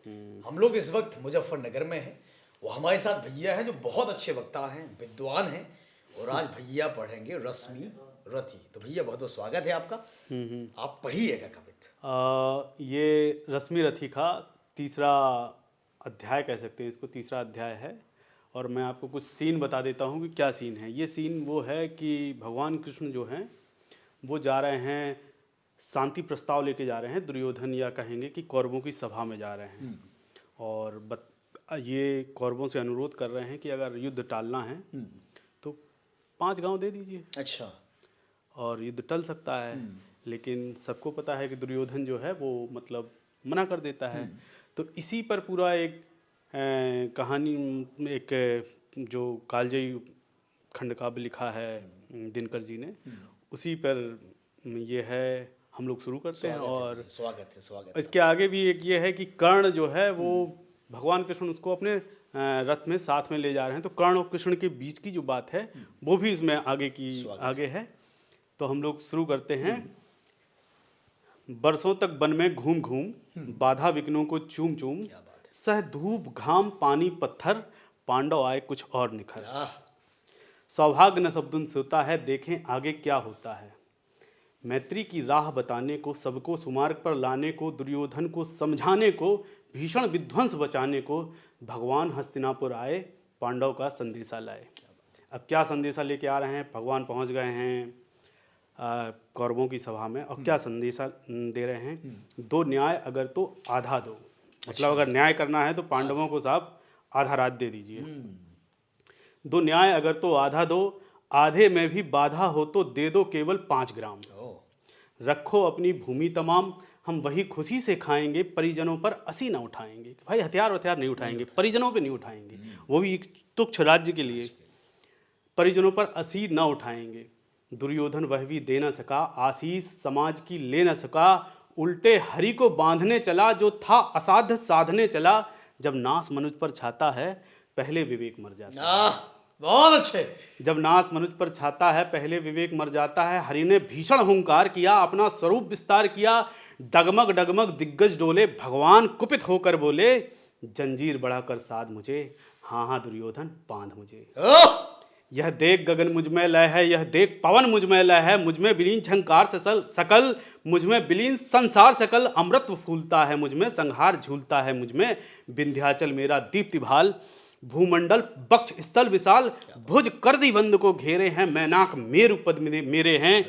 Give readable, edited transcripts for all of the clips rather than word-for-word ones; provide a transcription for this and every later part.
हम लोग इस वक्त मुजफ्फरनगर में हैं। वो हमारे साथ भैया हैं जो बहुत अच्छे वक्ता हैं, विद्वान हैं, और आज भैया पढ़ेंगे रश्मि रथी। तो भैया बहुत बहुत स्वागत है आपका। आप पढ़िएगा कविता। ये रश्मि रथी का तीसरा अध्याय कह सकते हैं इसको, तीसरा अध्याय है। और मैं आपको कुछ सीन बता देता हूँ कि क्या सीन है। ये सीन वो है कि भगवान कृष्ण जो हैं वो जा रहे हैं, शांति प्रस्ताव लेके जा रहे हैं। दुर्योधन या कहेंगे कि कौरवों की सभा में जा रहे हैं और ये कौरवों से अनुरोध कर रहे हैं कि अगर युद्ध टालना है तो 5 गांव दे दीजिए। अच्छा। और युद्ध टल सकता है, लेकिन सबको पता है कि दुर्योधन जो है वो मतलब मना कर देता है। तो इसी पर पूरा एक कहानी, एक जो कालजयी खंडकाव्य लिखा है दिनकर जी ने, उसी पर ये है। हम लोग शुरू करते हैं। और स्वागत है। इसके आगे भी एक ये है कि कर्ण जो है वो भगवान कृष्ण उसको अपने रथ में साथ में ले जा रहे हैं। तो कर्ण और कृष्ण के बीच की जो बात है वो भी इसमें आगे है। तो हम लोग शुरू करते हैं। बरसों तक वन में घूम घूम, बाधा विघ्नों को चूम चूम, सह धूप घाम पानी पत्थर, पांडव आए कुछ और निखर। सौभाग्य न सबदुन सोता है, देखें आगे क्या होता है। मैत्री की राह बताने को, सबको सुमार्ग पर लाने को, दुर्योधन को समझाने को, भीषण विध्वंस बचाने को, भगवान हस्तिनापुर आए, पांडव का संदेशा लाए। अब क्या संदेशा लेके आ रहे हैं? भगवान पहुंच गए हैं कौरवों की सभा में, और क्या संदेशा दे रहे हैं? 2 न्याय अगर तो आधा दो। मतलब अगर न्याय करना है तो पांडवों को साहब आधा राज्य दे दीजिए। 2 न्याय अगर तो आधा दो, आधे में भी बाधा हो तो दे दो केवल 5 ग्राम। रखो अपनी भूमि तमाम, हम वही खुशी से खाएंगे, परिजनों पर असी न उठाएंगे। भाई हथियार नहीं उठाएंगे, परिजनों पे नहीं उठाएंगे, वो भी एक तुच्छ राज्य के लिए। परिजनों पर असी न उठाएंगे। दुर्योधन वह भी दे न सका, आशीष समाज की ले न सका, उल्टे हरि को बांधने चला, जो था असाध्य साधने चला। जब नाश मनुष्य पर छाता है, पहले विवेक मर जाता है। बहुत अच्छे। जब नाश मनुष्य पर छाता है, पहले विवेक मर जाता है। हरि ने भीषण हुंकार किया, अपना स्वरूप विस्तार किया, डगमग डगमग दिग्गज डोले, भगवान कुपित होकर बोले, जंजीर बढ़ाकर साध मुझे, हाँ हाँ दुर्योधन बांध मुझे। यह देख गगन मुझ में लय है, यह देख पवन मुझ में लय है, मुझ में विलीन झंकार सकल, मुझ में विलीन संसार सकल, अमृत फूलता है मुझ में, संहार झूलता है मुझ में, विंध्याचल मेरा दीप्ति भाल, भूमंडल बक्ष स्थल विशाल, भुज कर दी बंद को घेरे हैं, मैनाक मेरु पद मेरे हैं,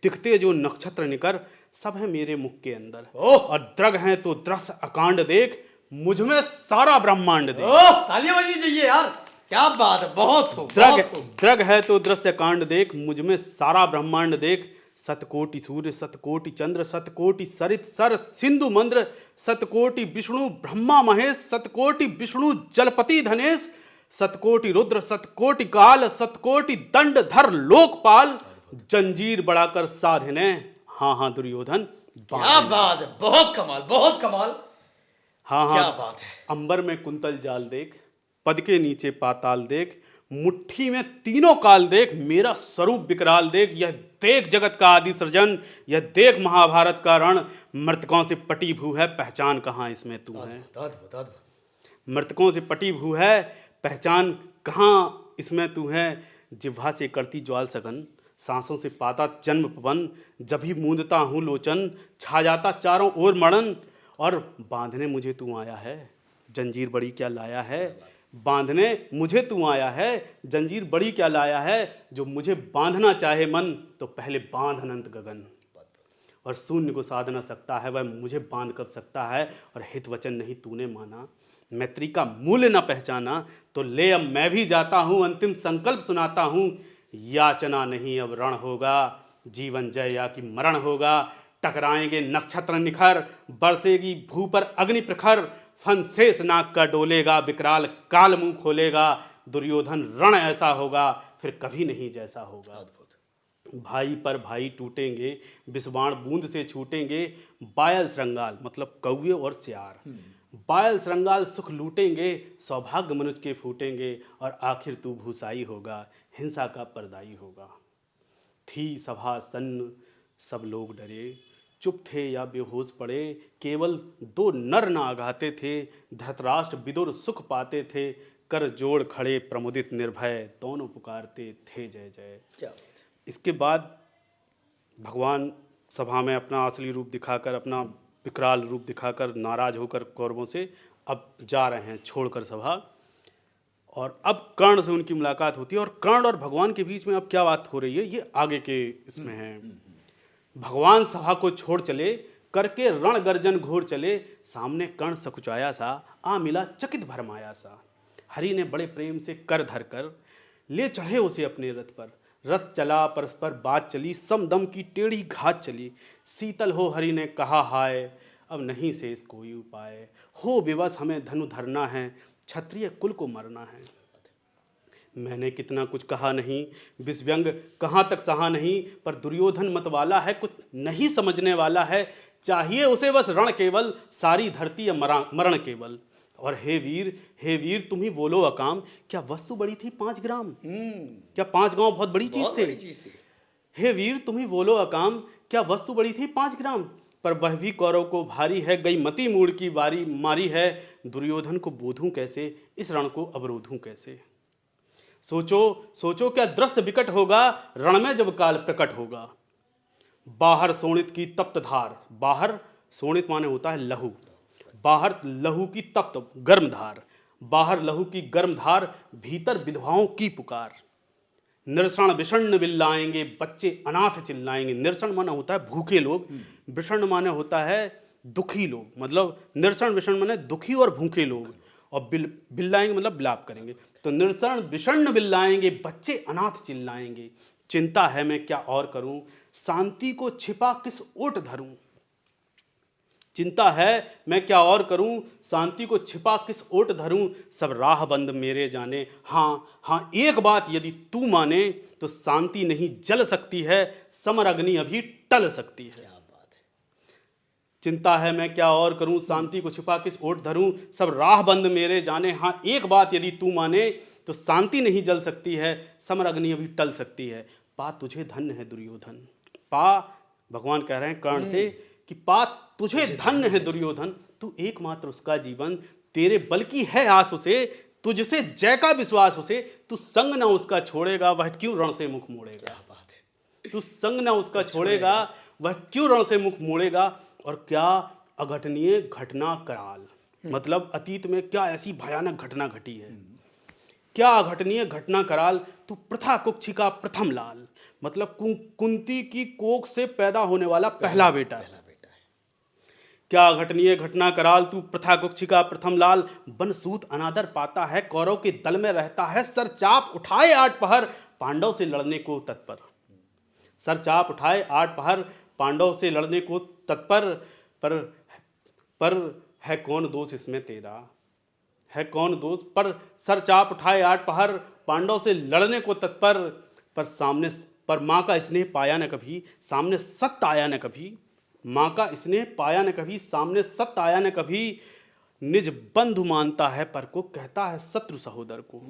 दिखते जो नक्षत्र निकर, सब है मेरे मुख के अंदर। और द्रग हैं तो दृश्य अकांड देख, मुझ में सारा ब्रह्मांड देख। तालियां बजनी चाहिए यार, क्या बात है, बहुत खूब। द्रग है तो दृश्य कांड देख, मुझ में सारा ब्रह्मांड देख। सतकोटि सूर्य सतकोटि चंद्र, सतकोटि सरित सर सिंधु मंद्र, सतकोटि विष्णु ब्रह्मा महेश, सतकोटि विष्णु जलपति धनेश, सतकोटि रुद्र सतकोटि काल, सतकोटि दंड धर लोकपाल, जंजीर बढ़ाकर साधने, हाँ हाँ दुर्योधन। क्या बात है, बहुत कमाल, बहुत कमाल। हाँ हाँ क्या बात है। अंबर में कुंतल जाल देख, पद के नीचे पाताल देख, मुट्ठी में तीनों काल देख, मेरा स्वरूप विकराल देख। यह देख जगत का आदि सृजन, यह देख महाभारत का रण, मृतकों से पटी भू है, पहचान कहाँ इसमें तू है। मृतकों से पटी भू है, पहचान कहाँ इसमें तू है। जिह्वा से करती ज्वाल सघन, सांसों से पाता जन्म पवन, जभी मूंदता हूँ लोचन, छा जाता चारों ओर मरण। और बांधने मुझे तू आया है, जंजीर बड़ी क्या लाया है। बांधने मुझे तू आया है, जंजीर बड़ी क्या लाया है। जो मुझे बांधना चाहे मन, तो पहले बांध अनंत गगन। और शून्य को साध न सकता है, वह मुझे बांध कर सकता है। और हित वचन नहीं तूने माना, मैत्री का मूल्य न पहचाना, तो ले अब मैं भी जाता हूँ, अंतिम संकल्प सुनाता हूँ। याचना नहीं अब रण होगा, जीवन जय या कि मरण होगा। टकराएंगे नक्षत्र निखर, बरसेगी भू पर अग्नि प्रखर, फन शेष नाग का डोलेगा, विकराल काल मुंह खोलेगा। दुर्योधन रण ऐसा होगा, फिर कभी नहीं जैसा होगा। भाई पर भाई टूटेंगे, विषबाण बूंद से छूटेंगे। बायल श्रृंगाल मतलब कौवे और सियार, बायल श्रृंगाल सुख लूटेंगे। सौभाग्य मनुष्य के फूटेंगे, और आखिर तू भूसाई होगा, हिंसा का परदाई होगा। थी सभा सन्न सब लोग डरे, चुप थे या बेहोश पड़े, केवल 2 नर न आघाते थे। धृतराष्ट्र विदुर सुख पाते थे, कर जोड़ खड़े प्रमुदित निर्भय, दोनों पुकारते थे जय जय। क्या बात है। इसके बाद भगवान सभा में अपना असली रूप दिखाकर, अपना विकराल रूप दिखाकर, नाराज होकर कौरवों से अब जा रहे हैं छोड़कर सभा। और अब कर्ण से उनकी मुलाकात होती है, और कर्ण और भगवान के बीच में अब क्या बात हो रही है ये आगे के इसमें है। भगवान सभा को छोड़ चले, करके रण गर्जन घोर चले, सामने कर्ण सकुचाया सा, आ मिला चकित भरमाया सा। हरि ने बड़े प्रेम से कर धर कर ले चढ़े उसे अपने रथ पर। रथ चला परस्पर बात चली, समदम की टेढ़ी घात चली। शीतल हो हरि ने कहा हाय, अब नहीं शेष कोई उपाय। हो विवश हमें धनु धरना है, क्षत्रिय कुल को मरना है। मैंने कितना कुछ कहा नहीं, विषव्यंग कहाँ तक सहा नहीं, पर दुर्योधन मत वाला है, कुछ नहीं समझने वाला है। चाहिए उसे बस रण केवल, सारी धरती या मरण केवल। और हे वीर तुम ही बोलो अकाम, क्या वस्तु बड़ी थी 5 ग्राम? क्या 5 गांव बहुत बड़ी चीज थे? हे वीर तुम ही बोलो अकाम, क्या वस्तु बड़ी थी 5 ग्राम? पर वह भी कौरव को भारी है, गई मति मूड की बारी मारी है। दुर्योधन को बोधूं कैसे, इस रण को अवरोधूं कैसे? सोचो क्या दृश्य विकट होगा, रण में जब काल प्रकट होगा। बाहर सोणित की तप्त धार, बाहर सोणित माने होता है लहू, बाहर लहू की तप्त गर्म धार, बाहर लहू की गर्म धार, भीतर विधवाओं की पुकार। निरसण विषण्ण बिल्लाएंगे, बच्चे अनाथ चिल्लाएंगे। निरसण माने होता है भूखे लोग, विषण्ण माने होता है दुखी लोग, मतलब निरसण विषण्ण माने दुखी और भूखे लोग, और बिल्लाएंगे मतलब विलाप करेंगे। तो निरसण विषण्ण बिल्लाएंगे, बच्चे अनाथ चिल्लाएंगे। चिंता है मैं क्या और करूं, शांति को छिपा किस ओट धरूं। चिंता है मैं क्या और करूं, शांति को छिपा किस ओट धरूं। सब राह बंद मेरे जाने, हाँ एक बात यदि तू माने, तो शांति नहीं जल सकती है, समर अग्नि अभी टल सकती है। क्या बात है। चिंता है मैं क्या और करूं, शांति को छिपा किस ओट धरूं। सब राह बंद मेरे जाने, हाँ एक बात यदि तू माने, तो शांति नहीं जल सकती है, समर अग्नि अभी टल सकती है। पा तुझे धन्य है दुर्योधन। पा, भगवान कह रहे हैं कर्ण से कि पा तुझे धन्य है दुर्योधन, तू एकमात्र उसका जीवन, तेरे बल की है आस उसे, तुझसे जय का विश्वास उसे। तू संग न उसका छोड़ेगा, वह क्यों रण से मुख मोड़ेगा। क्या बात है। तू संग न उसका छोड़ेगा, वह क्यों रण से मुख मोड़ेगा। और क्या अघटनीय घटना कराल, मतलब अतीत में क्या ऐसी भयानक घटना घटी है। क्या अघटनीय घटना कराल, तू प्रथा कुक्षिका प्रथम लाल, मतलब कुंती की कोख से पैदा होने वाला पहला बेटा है। क्या अघटनीय घटना कराल, तू प्रथा कुक्षिका प्रथम लाल। बनसूत अनादर पाता है, कौरव के दल में रहता है, सर चाप उठाए 8 पहर, पांडव से लड़ने को तत्पर। सर चाप उठाए 8 पहर, पांडव से लड़ने को तत्पर। पर है कौन दोष इसमें तेरा, है कौन दोष। पर सर चाप उठाए 8 पहर, पांडव से लड़ने को तत्पर। पर सामने, पर माँ का स्नेह पाया न कभी, सामने सत्य आया न कभी। माँ का स्नेह पाया न कभी, सामने सत्य आया न कभी। निज बंधु मानता है पर को, कहता है शत्रु सहोदर को।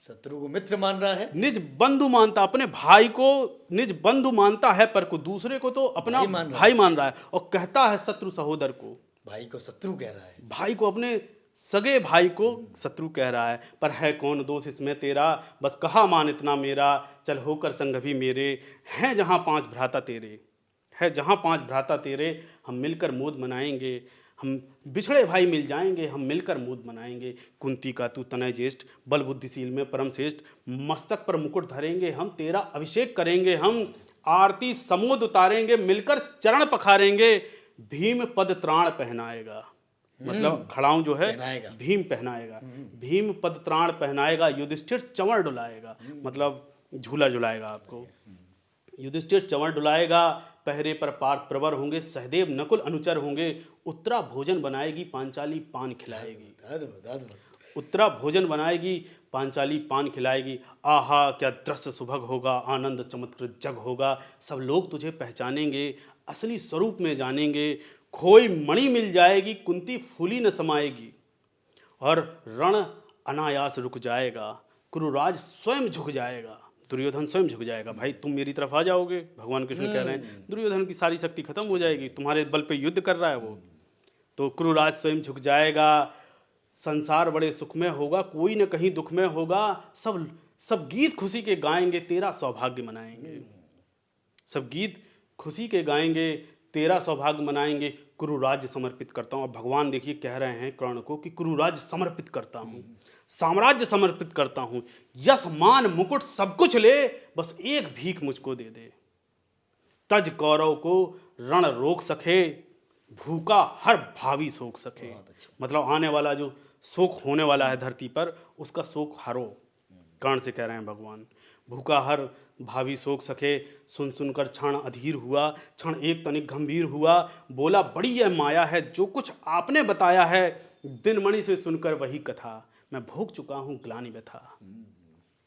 शत्रु को मित्र मान रहा है। निज बंधु मानता, अपने भाई को निज बंधु मानता है, पर को दूसरे को तो अपना भाई मान रहा है, और कहता है शत्रु सहोदर को। भाई को शत्रु कह रहा है, भाई को, अपने सगे भाई को शत्रु कह रहा है। पर है कौन दोष इसमें तेरा, बस कहा मान इतना मेरा। चल होकर संग भी मेरे, हैं जहाँ 5 भ्राता तेरे, है जहाँ 5 भ्राता तेरे। हम मिलकर मोद मनाएंगे, हम बिछड़े भाई मिल जाएंगे, हम मिलकर मोद मनाएंगे। कुंती का तू तनय ज्येष्ठ, बल बुद्धिशील में परम श्रेष्ठ। मस्तक पर मुकुट धरेंगे हम, तेरा अभिषेक करेंगे हम। आरती समोद उतारेंगे, मिलकर चरण पखारेंगे। भीम पद त्राण पहनाएगा, मतलब खड़ाऊं जो है भीम पहनाएगा। भीम पद त्राण पहनाएगा, युधिष्ठिर चंवर डुलाएगा, मतलब झूला झुलाएगा आपको। युधिष्ठिर चंवर डुलाएगा, पहरे पर पार्थ प्रवर होंगे, सहदेव नकुल अनुचर होंगे। उत्तरा भोजन बनाएगी, पांचाली पान खिलाएगी। उत्तरा भोजन बनाएगी, पांचाली पान खिलाएगी। आहा क्या दृश्य सुभग होगा, आनंद चमत्कृत जग होगा। सब लोग तुझे पहचानेंगे, असली स्वरूप में जानेंगे। खोई मणि मिल जाएगी, कुंती फूली न समाएगी। और रण अनायास रुक जाएगा, कुरुराज स्वयं झुक जाएगा। दुर्योधन स्वयं झुक जाएगा। भाई तुम मेरी तरफ आ जाओगे, भगवान कृष्ण कह रहे हैं दुर्योधन की सारी शक्ति खत्म हो जाएगी, तुम्हारे बल पे युद्ध कर रहा है वो। तो क्रूराज स्वयं झुक जाएगा, संसार बड़े सुख में होगा, कोई न कहीं दुख में होगा, सब गीत खुशी के गाएंगे, तेरा सौभाग्य मनाएंगे। सब गीत खुशी के गाएंगे, तेरा सौभाग्य मनाएंगे, कुरुराज्य समर्पित करता हूँ। अब भगवान देखिए कह रहे हैं कर्ण को कि कुरुराज्य समर्पित करता हूँ, साम्राज्य समर्पित करता हूँ, यश मान मुकुट सब कुछ ले, बस एक भीख मुझको दे दे। तज कौरव को रण रोक सके, भूखा हर भावी सोख सके। मतलब आने वाला जो शोक होने वाला है धरती पर, उसका शोक हरो। कर्ण से कह रहे हैं भगवान, भूखा हर भावी सोख सके। सुन सुनकर क्षण अधीर हुआ, क्षण एक तनिक गंभीर हुआ, बोला बड़ी यह माया है जो कुछ आपने बताया है, दिनमणि से सुनकर वही कथा, मैं भोग चुका हूँ ग्लानि व्यथा।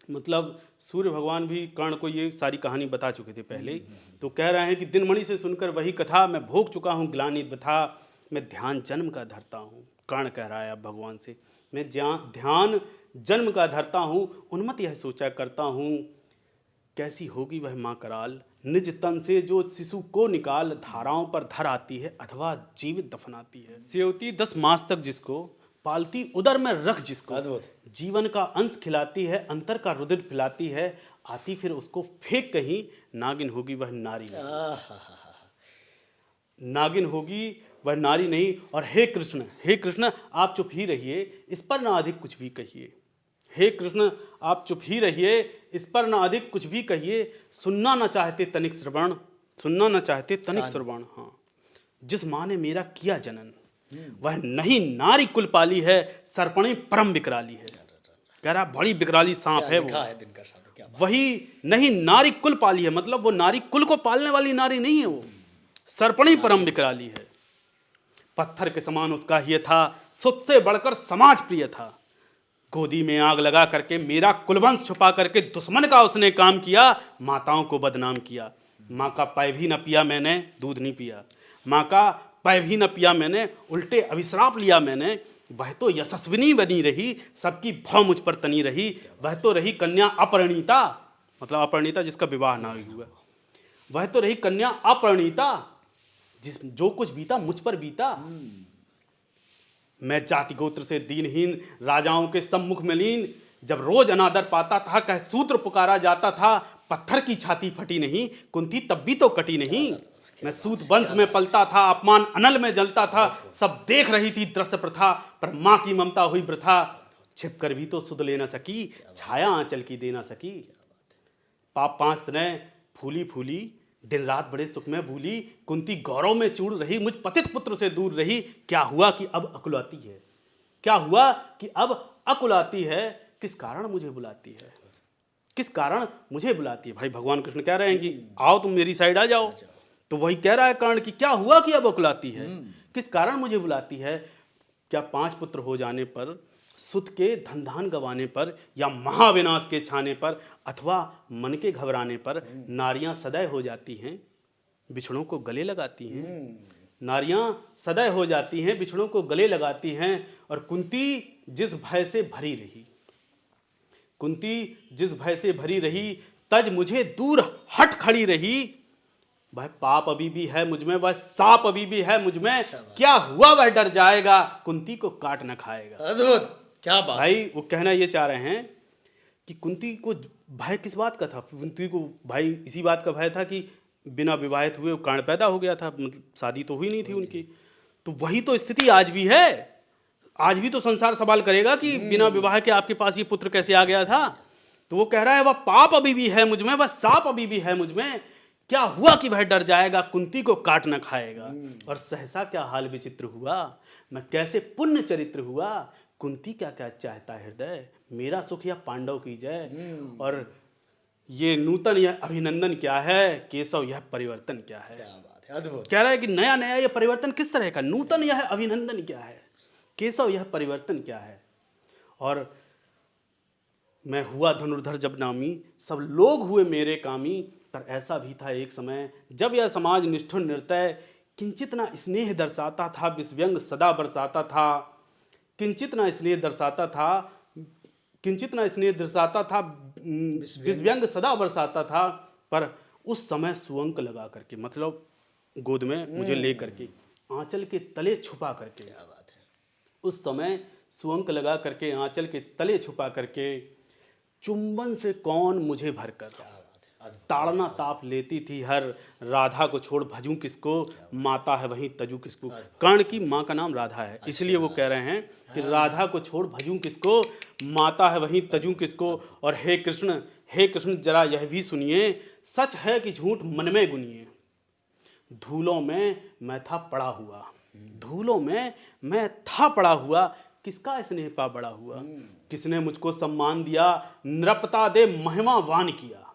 मतलब सूर्य भगवान भी कर्ण को ये सारी कहानी बता चुके थे पहले, तो कह रहे हैं कि दिनमणि से सुनकर वही कथा, मैं भोग चुका हूँ ग्लानि व्यथा, मैं ध्यान जन्म का धरता हूँ। कर्ण कह रहा है अब भगवान से, मैं ध्यान जन्म का धरता हूँ, उन्मत यह सोचा करता हूँ, कैसी होगी वह माँ कराल, निज तन से जो शिशु को निकाल, धाराओं पर धर आती है अथवा जीवित दफनाती है। सेवती 10 मास तक जिसको, पालती उदर में रख जिसको, जीवन का अंश खिलाती है, अंतर का रुधिर पिलाती है, आती फिर उसको फेंक कहीं, नागिन होगी वह नारी नहीं। नागिन होगी वह नारी नहीं। और हे कृष्ण आप चुप ही रहिए, इस पर ना अधिक कुछ भी कहिए। हे कृष्ण आप चुप ही रहिए, इस पर ना अधिक कुछ भी कहिए, सुनना ना चाहते तनिक श्रवण, सुनना ना चाहते तनिक श्रवण। हाँ, जिस माँ ने मेरा किया जनन, वह नहीं नारी कुल पाली है, सर्पणी परम विकराली है। कह रहा बड़ी विकराली सांप है वो, वही नहीं नारी कुल पाली है, मतलब वो नारी कुल को पालने वाली नारी नहीं है, वो सर्पणी परम विकराली है। पत्थर के समान उसका ही था, सुत से बढ़कर समाज प्रिय था, गोदी में आग लगा करके मेरा कुलवंश छुपा करके दुश्मन का उसने काम किया, माताओं को बदनाम किया। माँ का पै भी न पिया मैंने, दूध नहीं पिया, माँ का पै भी न पिया मैंने, उल्टे अभिश्राप लिया मैंने। वह तो यशस्विनी बनी रही, सबकी भौ मुझ पर तनी रही, वह तो रही कन्या अपरिणीता, मतलब अपरिणीता जिसका विवाह ना हुआ, वह तो रही कन्या अपरिणीता, जो कुछ बीता मुझ पर बीता। मैं जाति गोत्र से दीनहीन, राजाओं के सम्मुख में लीन, जब रोज अनादर पाता था, कह सूत्र पुकारा जाता था, पत्थर की छाती फटी नहीं, कुंती तब भी तो कटी नहीं। मैं सूत वंश में पलता था, अपमान अनल में जलता था, सब देख रही थी दृश्य प्रथा, पर माँ की ममता हुई वृथा, छिप कर भी तो सुध ले न सकी, छाया आंचल की दे न सकी। पाप 5 तनय फूली फूली, दिन रात बड़े सुख में भूली, कुंती गौरव में चूड़ रही, मुझ पतित पुत्र से दूर रही। क्या हुआ कि अब अकुलाती है, क्या हुआ कि अब अकुलाती है, किस कारण मुझे बुलाती है, किस कारण मुझे बुलाती है। भाई भगवान कृष्ण कह रहे हैं कि आओ तुम मेरी साइड आ जाओ, तो वही कह रहा है कर्ण कि क्या हुआ कि अब अकुलाती है, किस कारण मुझे बुलाती है। क्या 5 पुत्र हो जाने पर, सुत के धन गंवाने पर, या महाविनाश के छाने पर, अथवा मन के घबराने पर नारियां सदैव हो जाती हैं, बिछड़ों को गले लगाती हैं। नारियां सदैव हो जाती हैं, बिछड़ों को गले लगाती हैं। और कुंती जिस भय से भरी रही, कुंती जिस भय से भरी रही, तज मुझे दूर हट खड़ी रही। वह पाप अभी भी है मुझ में, वह सांप अभी भी है मुझ में, क्या हुआ वह डर जाएगा, कुंती को काट न खाएगा। अद्भुत, क्या बात भाई वो कहना ये चाह रहे हैं कि कुंती को भय किस बात का था। कुंती को भाई इसी बात का भय था कि बिना विवाहित हुए कर्ण पैदा हो गया था, मतलब शादी तो हुई नहीं थी उनकी। तो वही तो स्थिति आज भी है, आज भी तो संसार सवाल करेगा कि बिना विवाह के आपके पास ये पुत्र कैसे आ गया था। तो वो कह रहा है वह पाप अभी भी है मुझ में, वह सांप अभी भी है मुझ में, क्या हुआ कि वह डर जाएगा, कुंती को काट न खाएगा। और सहसा क्या हाल विचित्र हुआ, मैं कैसे पुण्य चरित्र हुआ, कुंती क्या क्या चाहता हृदय, मेरा सुख या पांडव की जय। और ये नूतन यह अभिनंदन क्या है, केशव यह परिवर्तन क्या है। क्या बात है, अद्भुत। कह रहा है कि नया नया यह परिवर्तन किस तरह का, नूतन यह अभिनंदन क्या है, केशव यह परिवर्तन क्या है। और मैं हुआ धनुर्धर जब नामी, सब लोग हुए मेरे कामी, पर ऐसा भी था एक समय जब यह समाज निष्ठुर निर्दय, किंचित ना स्नेह दर्शाता था, विषव्यंग सदा बरसाता था, किंचित ना स्नेह दर्शाता था, किंचित न स्नेह दर्शाता था, विषव्यंग सदा बरसाता था। पर उस समय सुअंक लगा करके, मतलब गोद में मुझे ले करके, आंचल के तले छुपा करके, क्या बात है। उस समय सुअंक लगा करके आंचल के तले छुपा करके, चुंबन से कौन मुझे भरकर, क्या बात है। अद्भुत। ताड़ना ताप लेती थी हर, राधा को छोड़ भजूं किसको, माता है वहीं तजू किसको। कर्ण की माँ का नाम राधा है, इसलिए वो कह रहे हैं कि राधा को छोड़ भजूं किसको, माता है वहीं तजू किसको। और हे कृष्ण जरा यह भी सुनिए, सच है कि झूठ मन में गुनिए। धूलों में मैं था पड़ा हुआ, धूलों में मैं था पड़ा हुआ, किसका स्नेह पा बड़ा हुआ। किसने मुझको सम्मान दिया, नृपता दे महिमा वान किया।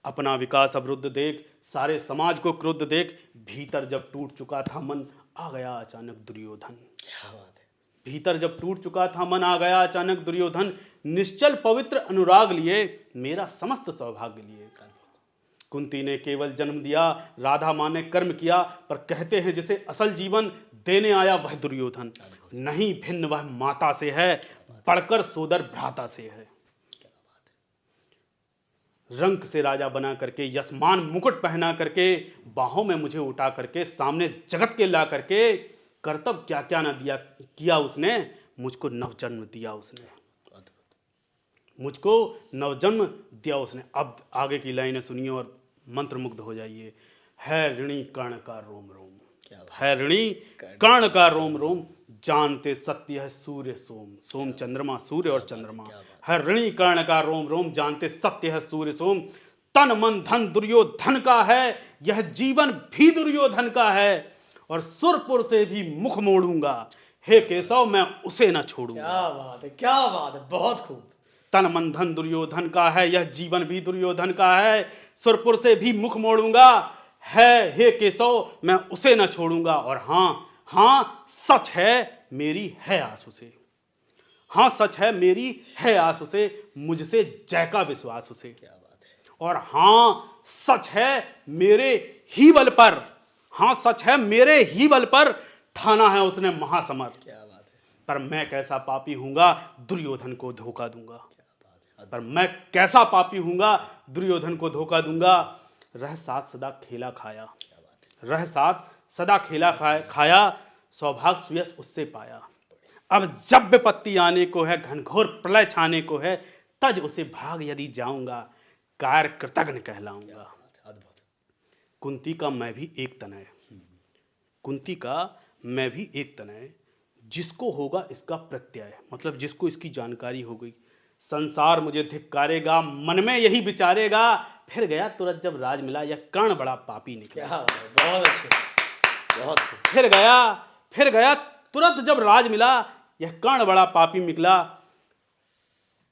अपना विकास अवरुद्ध देख, सारे समाज को क्रुद्ध देख, भीतर जब टूट चुका था मन, आ गया अचानक दुर्योधन। क्या बात है। भीतर जब टूट चुका था मन, आ गया अचानक दुर्योधन। निश्चल पवित्र अनुराग लिए, मेरा समस्त सौभाग्य लिए। कुंती ने केवल जन्म दिया, राधा माँ ने कर्म किया, पर कहते हैं जिसे असल जीवन देने आया वह दुर्योधन। नहीं भिन्न वह माता से है, बढ़कर सोदर भ्राता से है। रंक से राजा बना करके, यशमान मुकुट पहना करके, बाहों में मुझे उठा करके, सामने जगत के ला करके, कर्तव्य क्या क्या ना दिया किया उसने, मुझको नवजन्म दिया उसने, मुझको नवजन्म दिया उसने। अब आगे की लाइनें सुनिए और मंत्रमुग्ध हो जाइए। है ऋणी कर्ण का रोम रोम, है ऋणी कर्ण का रोम रोम, जानते सत्य है सूर्य सोम, सोम चंद्रमा, सूर्य और चंद्रमा। है ऋणी कर्ण का रोम रोम, जानते सत्य है सूर्य सोम। तन मन धन दुर्योधन का है, यह जीवन भी दुर्योधन का है, और सुरपुर से भी मुख मोड़ूंगा, हे केशव मैं उसे न छोड़ूंगा। क्या बात है, क्या बात है, बहुत खूब। तन मन धन दुर्योधन का है, यह जीवन भी दुर्योधन का है, सुरपुर से भी मुख मोड़ूंगा, है हे केशव मैं उसे न छोड़ूंगा। और हाँ सच है मेरी है आस उसे, हाँ सच है मेरी है आस उसे, मुझसे जय का विश्वास उसे। क्या बात है। और हाँ सच है मेरे ही बल पर, हाँ सच है मेरे ही बल पर, ठाना है उसने महासमर। क्या बात है। पर मैं कैसा पापी हूंगा, दुर्योधन को धोखा दूंगा। पर मैं कैसा पापी हूंगा, दुर्योधन को धोखा दूंगा। रह साथ सदा खेला खाया, रह साथ सदा खेला खाया, सौभाग्य सुयश उससे पाया। अब जब विपत्ति आने को है, घनघोर प्रलय छाने को है, तज उसे भाग यदि जाऊंगा, कार कृतज्ञ कहलाऊंगा। कुंती का मैं भी एक तनय, कुंती का मैं भी एक तनय, जिसको होगा इसका प्रत्यय, मतलब जिसको इसकी जानकारी हो गई, संसार मुझे धिक्कारेगा, मन में यही विचारेगा, फिर गया तुरंत जब राज मिला, यह कर्ण बड़ा पापी निकला। क्या बात है, बहुत अच्छे, बहुत खूब। फिर गया तुरंत जब राज मिला, यह कर्ण बड़ा पापी निकला।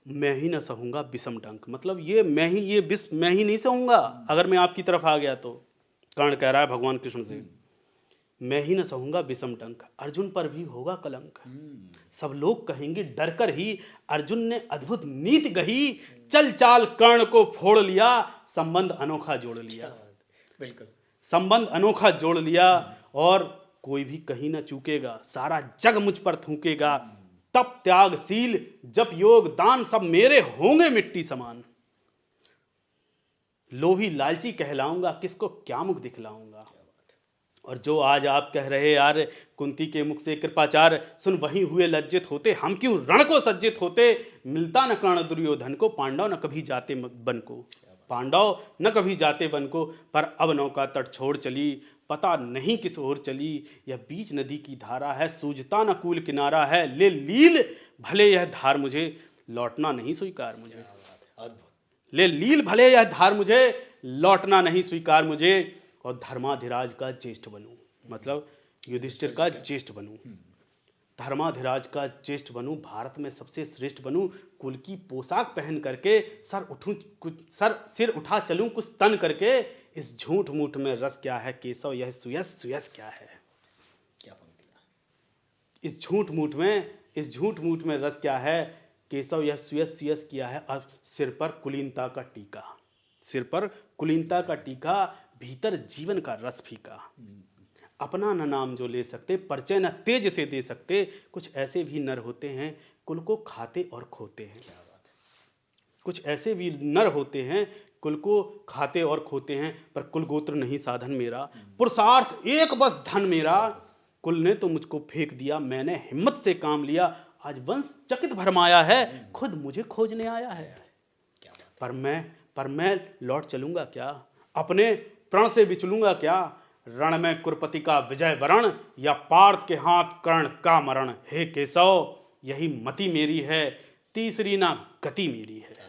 मैं ही न सहूंगा विषम डंक, मतलब ये विष मैं ही नहीं सहूंगा अगर मैं आपकी तरफ आ गया तो। कर्ण कह रहा है भगवान कृष्ण से, मैं ही न सहूंगा विषम डंक, अर्जुन पर भी होगा कलंक। सब लोग कहेंगे डर कर ही, अर्जुन ने अद्भुत नीति गही, चल चाल कर्ण को फोड़ लिया, संबंध अनोखा जोड़ लिया। बिल्कुल संबंध अनोखा जोड़ लिया, और कोई भी कहीं न चूकेगा, सारा जग मुझ पर थूकेगा। तप त्यागशील जप योग दान, सब मेरे होंगे मिट्टी समान। लोभी लालची कहलाऊंगा, किसको क्या मुख दिखलाऊंगा। और जो आज आप कह रहे यार कुंती के मुख से कृपाचार, सुन वहीं हुए लज्जित होते, हम क्यों रण को सज्जित होते। मिलता न कर्ण दुर्योधन को, पांडव न कभी जाते वन को, पांडव न कभी जाते वन को। पर अब नौका तट छोड़ चली, पता नहीं किस ओर चली, यह बीच नदी की धारा है, सूझता न कूल किनारा है। ले लील भले यह धार मुझे, लौटना नहीं स्वीकार मुझे। ले लील भले यह धार मुझे, लौटना नहीं स्वीकार मुझे। और धर्माधिराज का ज्येष्ठ बनूं, मतलब युधिष्ठिर का ज्येष्ठ बनूं, धर्माधिराज का ज्येष्ठ बनूं, भारत में सबसे श्रेष्ठ बनूं, कुल की पोशाक पहन करके, सिर उठा चलूं कुछ तन करके। इस झूठ मूठ में रस क्या है केशव, यह सुयस सुयस क्या है। क्या पंक्ति। इस झूठ मूठ में रस क्या है केशव, यह सुयस सुयस क्या है। अब सिर पर कुलीनता का टीका, सिर पर कुलीनता का टीका, भीतर जीवन का रस फीका। अपना न नाम जो ले सकते, परिचय न तेज से दे सकते, कुछ ऐसे भी नर होते हैं, कुल को खाते और खोते हैं। कुछ ऐसे भी नर होते हैं कुल को खाते और खोते हैं, पर कुल गोत्र नहीं साधन मेरा, पुरुषार्थ एक बस धन मेरा। कुल ने तो मुझको फेंक दिया, मैंने हिम्मत से काम लिया, आज वंश चकित भरमाया है, खुद मुझे खोजने आया है। पर मैं लौट चलूंगा क्या, अपने प्रण से बिचलूंगा क्या, रण में कुरपति का विजय वरण, या पार्थ के हाथ कर्ण का मरण। हे केशव यही मति मेरी है, तीसरी ना गति मेरी है।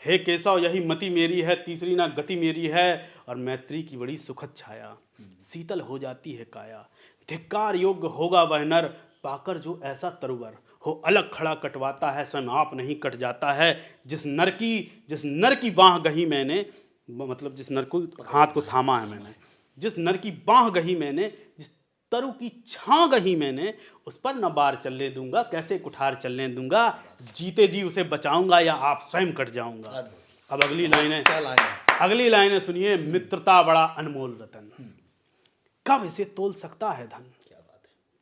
हे केशव यही मति मेरी है, तीसरी ना गति मेरी है। और मैत्री की बड़ी सुखद छाया, शीतल हो जाती है काया। धिक्कार योग्य होगा वह नर, पाकर जो ऐसा तरुवर हो, अलग खड़ा कटवाता है, स्वयं आप नहीं कट जाता है। जिस नर की बाह गही मैंने, मतलब जिस नर को हाथ को थामा है मैंने, जिस नर की बाह गही मैंने, जिस तरु की छां गही मैंने, उस पर न बार चलने दूंगा, कैसे कुठार चलने दूंगा। जीते जी उसे बचाऊंगा या आप स्वयं कट जाऊंगा। अब अगली लाइनें सुनिए। मित्रता बड़ा अनमोल रतन, कब इसे तोल सकता है धन।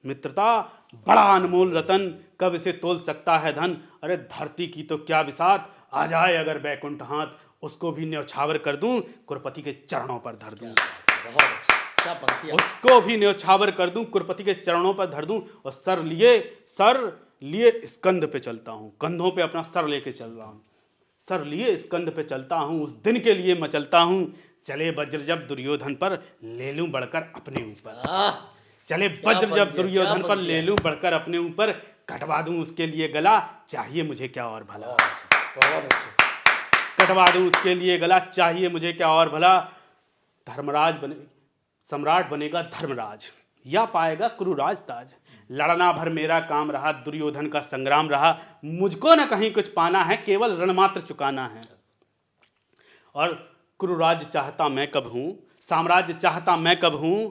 मित्रता बड़ा अनमोल रतन, कब इसे तोल सकता है धन। अरे धरती की तो क्या बिसात, आ जाए अगर बैकुंठ हाथ, उसको भी न्यौछावर कर दूं, कुरपति के चरणों पर धर दूं। उसको भी न्यौछावर कर दूं, कुरपति के चरणों पर धर दूं। और सर लिए स्कंध पे चलता हूं, कंधों पे अपना सर लेके चल रहा हूं, सर लिए स्कंध पे चलता हूं, उस दिन के लिए मचलता हूं। चले वज्र जब दुर्योधन पर, ले लूं बढ़कर अपने ऊपर। चले वज्र जब दुर्योधन पर, ले लूं बढ़कर अपने ऊपर। कटवा दूं उसके लिए गला, चाहिए मुझे क्या और भला। कटवा दूं उसके लिए गला, चाहिए मुझे क्या और भला। सम्राट बनेगा धर्मराज, या पाएगा कुरुराज ताज। लड़ना भर मेरा काम रहा, दुर्योधन का संग्राम रहा। मुझको न कहीं कुछ पाना है, केवल रण मात्र चुकाना है। और कुरुराज चाहता मैं कब हूं, साम्राज्य चाहता मैं कब हूं।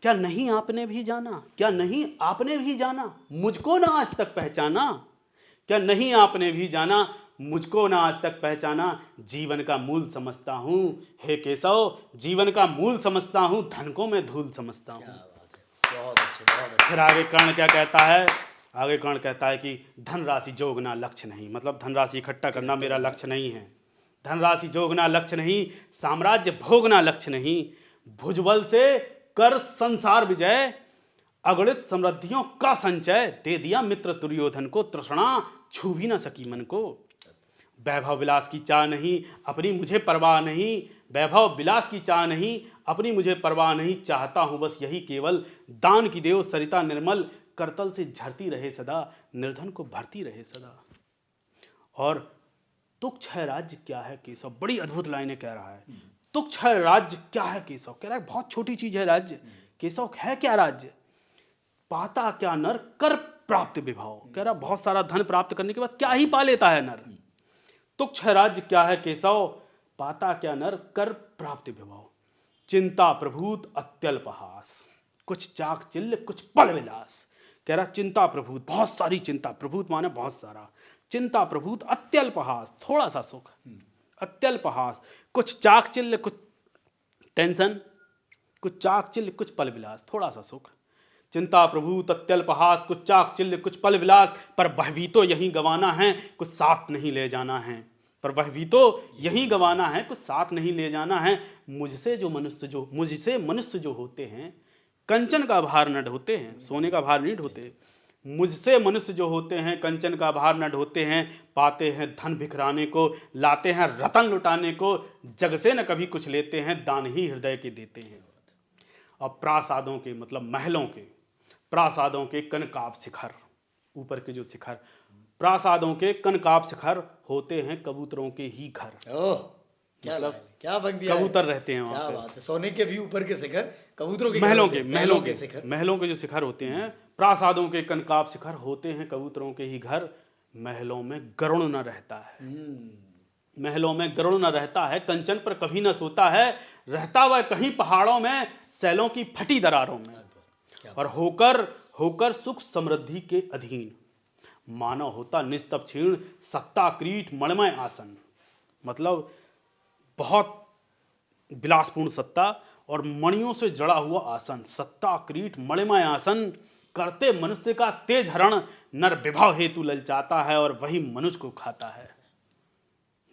क्या नहीं आपने भी जाना, क्या नहीं आपने भी जाना, मुझको ना आज तक पहचाना। क्या नहीं आपने भी जाना, मुझको ना आज तक पहचाना। जीवन का मूल समझता हूं, हे केशव जीवन का मूल समझता हूं, धन को मैं धूल समझता हूं। बहुत अच्छे। फिर आगे कर्ण क्या कहता है, आगे कर्ण कहता है कि धनराशि जोगना लक्ष्य नहीं, मतलब धनराशि इकट्ठा करना मेरा लक्ष्य नहीं है। धनराशि जोगना लक्ष्य नहीं, साम्राज्य भोगना लक्ष्य नहीं। भुजबल से कर संसार विजय, अगणित समृद्धियों का संचय। दे दिया मित्र दुर्योधन को, तृष्णा छू भी न सकी मन को। वैभव विलास की चाह नहीं, अपनी मुझे परवाह नहीं। वैभव विलास की चाह नहीं, अपनी मुझे परवाह नहीं। चाहता हूं बस यही केवल, दान की देव सरिता निर्मल। करतल से झरती रहे सदा, निर्धन को भरती रहे सदा। और तुच्छ है राज्य क्या है केशव, बड़ी अद्भुत लाइनें कह रहा है। तुच्छ है राज्य क्या है केशव, कह रहा है बहुत छोटी चीज है राज्य। केशव है क्या राज्य, पाता क्या नर कर प्राप्त विभाव। कह रहा बहुत सारा धन प्राप्त करने के बाद क्या ही पा लेता है नर। तुच्छ है राज्य क्या है केशव, पाता क्या नर कर प्राप्त विभाव। चिंता प्रभूत अत्यल्पहास, कुछ चाक चिल्ल कुछ पल विलास। कह रहा चिंता प्रभूत, बहुत सारी चिंता, प्रभूत माने बहुत सारा। चिंता प्रभूत अत्यल्पहास, थोड़ा सा सुख। अत्यल्पहास, कुछ चाक चिल्ल कुछ टेंशन, कुछ चाक चिल्ल कुछ पल विलास, थोड़ा सा सुख। चिंता प्रभूत अत्यल्पहास, कुछ चाक चिल्ल कुछ पल विलास। पर वह भी तो यही गवाना है, कुछ साथ नहीं ले जाना है। पर वह भी तो यही गवाना है, कुछ साथ नहीं ले जाना है। मुझसे मनुष्य जो होते हैं, कंचन का भार न ढोते हैं, सोने का भार नहीं ढोते। मुझसे मनुष्य जो होते हैं, कंचन का भार न ढोते हैं। पाते हैं धन बिखराने को, लाते हैं रतन लुटाने को। जग से न कभी कुछ लेते हैं, दान ही हृदय के देते हैं। और प्रासादों के मतलब महलों के, प्रासादों के कनकाब शिखर, ऊपर के जो शिखर, प्रासादों के कनकाब शिखर होते हैं कबूतरों के ही घर। मतलब क्या पंक्तियां कबूतर रहते हैं वहां क्या पे। बात है। सोने के भी ऊपर के शिखर, कबूतरों के महलों के शिखर, महलों के जो शिखर होते हैं, प्रासादों के कनकाब शिखर होते हैं कबूतरों के ही घर। महलों में गरुण न रहता है, महलों में गरुण न रहता है। कंचन पर कभी न सोता है, रहता वह कहीं पहाड़ों में, सैलों की फटी दरारों में। और होकर सुख समृद्धि के अधीन, मानव होता निस्तप क्षीण। सत्ता क्रीट मणिमय आसन, मतलब बहुत विलासपूर्ण सत्ता और मणियों से जड़ा हुआ आसन। सत्ता क्रीट मणिमय आसन, करते मनुष्य का तेज हरण, नर विभव हेतु ललचाता है और वही मनुष्य को खाता है।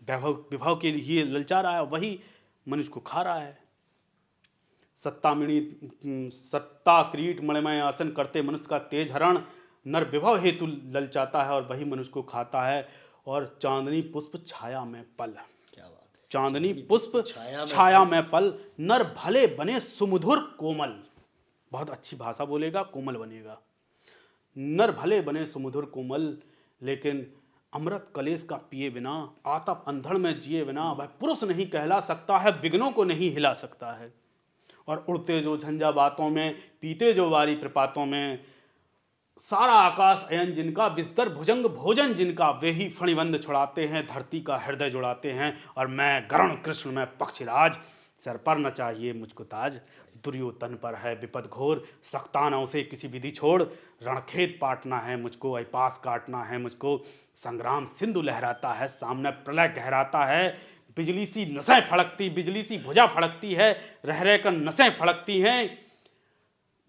विभव के लिए ललचा रहा है, वही मनुष्य को खा रहा है। सत्ता क्रीट मणिमय आसन करते मनुष्य का तेज हरण, नर विभव हेतु ललचाता है और वही मनुष्य को खाता है। और चांदनी पुष्प छाया में पल, क्या बात है, चांदनी पुष्प छाया में पल, नर भले बने सुमधुर कोमल। बहुत अच्छी भाषा बोलेगा, कोमल बनेगा। नर भले बने सुमधुर कोमल, लेकिन अमृत कलेश का पिए बिना, आतप अंधड़ में जिए बिना वह पुरुष नहीं कहला सकता है, विघ्नों को नहीं हिला सकता है। और उड़ते जो झंझा बातों में, पीते जो वारी प्रपातों में, सारा आकाश अयन जिनका, बिस्तर भुजंग भोजन जिनका, वे ही फणिबंध छुड़ाते हैं, धरती का हृदय जुड़ाते हैं। और मैं गरुण कृष्ण में पक्षीराज, सर पर न चाहिए मुझको ताज, दुर्योधन पर है विपद घोर, सख्तानों से किसी विधि छोड़, रणखेत पाटना है मुझको, ऐपास काटना है मुझको, संग्राम सिंधु लहराता है, सामने प्रलय गहराता है, बिजली सी नसें फड़कती, बिजली सी भुजा फड़कती है, रह रह कर नसें फड़कती हैं,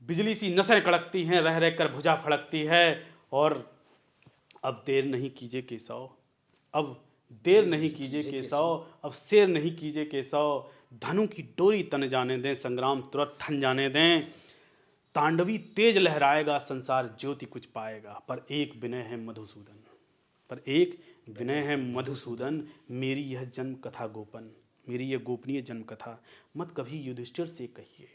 बिजली सी नसें कड़कती हैं, रह रह कर भुजा फड़कती है। और अब देर नहीं कीजिए केशव, अब देर नहीं कीजिए केशव, अब शेर नहीं कीजिए केशव, धनु की डोरी तन जाने दें, संग्राम तुरंत ठन जाने दें, तांडवी तेज लहराएगा, संसार ज्योति कुछ पाएगा। पर एक विनय है मधुसूदन, पर एक विनय है मधुसूदन, मेरी यह जन्म कथा गोपन, मेरी यह गोपनीय जन्म कथा मत कभी युधिष्ठिर से कहिए।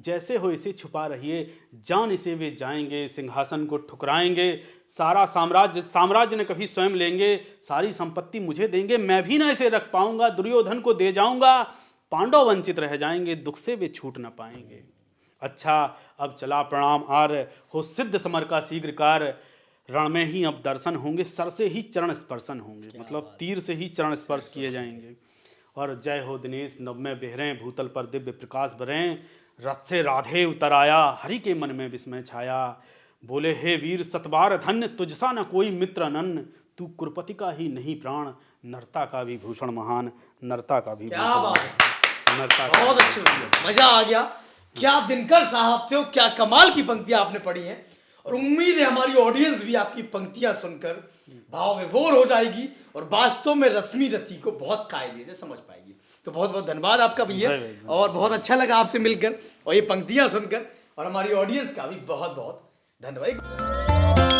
जैसे हो इसे छुपा रहिए, जान इसे वे जाएंगे, सिंहासन को ठुकराएंगे, सारा साम्राज्य न कभी स्वयं लेंगे, सारी संपत्ति मुझे देंगे, मैं भी ना इसे रख पाऊंगा, दुर्योधन को दे जाऊंगा, पांडव वंचित रह जाएंगे, दुख से वे छूट न पाएंगे। अच्छा अब चला प्रणाम आर्य, हो सिद्ध समर का शीघ्र कार्य, रण में ही अब दर्शन होंगे, सर से ही चरण स्पर्शन होंगे, मतलब तीर से ही चरण स्पर्श किए जाएंगे। और जय हो दिनेश नभ में बिहरें, भूतल पर दिव्य प्रकाश भरें, रथ से राधे उतर आया, हरि के मन में विस्मय छाया, बोले हे वीर सतबार धन्य, तुझसा न कोई मित्र अनन्य, तू कुरपति का ही नहीं प्राण, नरता का भी भूषण महान, नरता का भी क्या बात है, नरता का बहुत अच्छे, मजा आ गया। क्या दिनकर साहब थे, क्या कमाल की पंक्तियां आपने पढ़ी हैं। और उम्मीद है हमारी ऑडियंस भी आपकी पंक्तियां सुनकर भाव विभोर हो जाएगी और वास्तव में रश्मि रति को बहुत कायदे से समझ पाएगी। तो बहुत बहुत धन्यवाद आपका भैया, और बहुत अच्छा लगा आपसे मिलकर और ये पंक्तियां सुनकर, और हमारी ऑडियंस का भी बहुत बहुत धन्यवाद।